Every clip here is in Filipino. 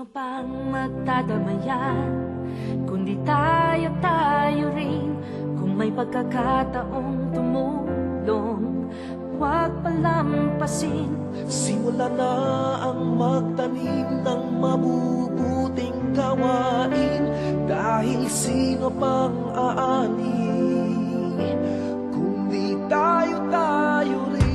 Sino pang magdadamayan, kundi tayo rin. Kung may pagkakataong tumulong, huwag palampasin. Simula na ang magtanim ng mabubuting gawain. Dahil sino pang aani, kundi tayo rin.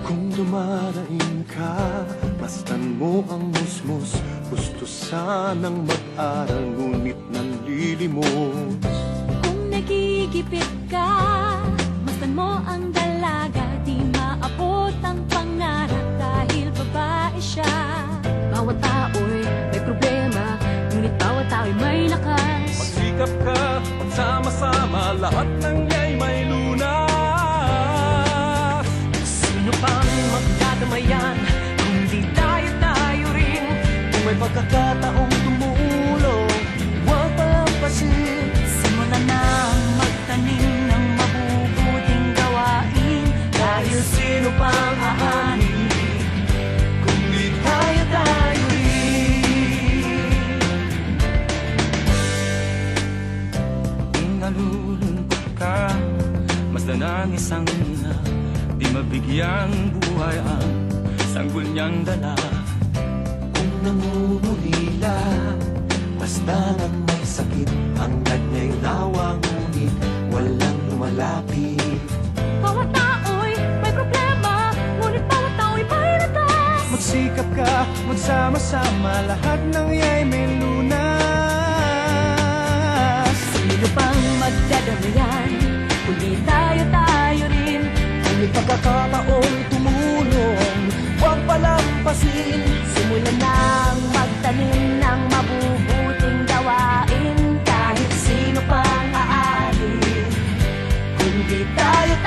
Kung dumaraing ka, mastan mo ang musmus. Gusto sanang mag-aral, ngunit nanlilimos. Kung nagigipit ka, mastan mo ang dalaga. Di maabot ang pangarap dahil babae siya. Bawat tao'y may problema, ngunit bawat tao'y may lakas. Magsikap ka, magsama-sama, lahat ng iya'y may lunas. Sino pang magdadamayan, kundi tayo rin. Kung may pagkakataong tumulong, huwag palampasin. Simulan na ang magtanim ng mabubuting gawain. Dahil sino pang aani, kundi tayo rin. Kung nalulungkot ka, masdan ang isang ina. Di mabigyan buhay ang sanggol niyang dala. Kung nangungulila, basta nang may sakit, hangad niya'y nawa, ngunit walang lumalapit. Bawat tao'y may problema, ngunit bawat tao'y may lakas. Magsikap ka, magsama-sama, lahat ng iya'y may lunas. Sino pang magdadamayan, kundi tayo rin. Kung may pagkakataong tumulong, huwag palampasin. Simulan na ang magtanim ng mabubuting gawain. Kahit sino pang aani, kundi tayo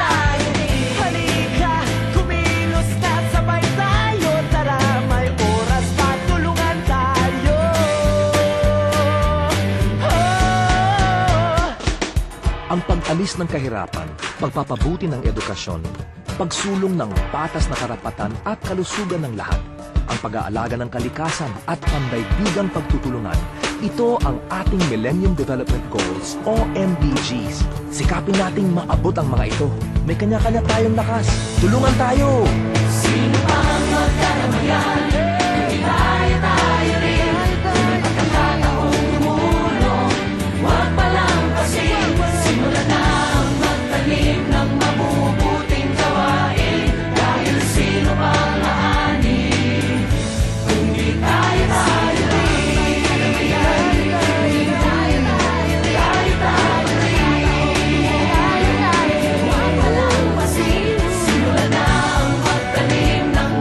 rin. Halika, kumilos na, sabay tayo. Tara, may oras pa, tulungan tayo. Ang pag-alis ng kahirapan, pagpapabuti ng edukasyon, pagsulong ng patas na karapatan at kalusugan ng lahat, ang pag-aalaga ng kalikasan at pandaigdigang pagtutulungan. Ito ang ating Millennium Development Goals o MDGs. Sikapin nating maabot ang mga ito. May kanya-kanya tayong lakas. Tulungan tayo! Sino pang magdadamayan, kundi tayo rin. Kung may pagkakataong tumulong, huwag palampasin. Simulan na ang magtanim ng mabubuting gawain. Dahil sino pang aani, kundi tayo rin. Huwag palampasin. Simulan na ang magtanim ng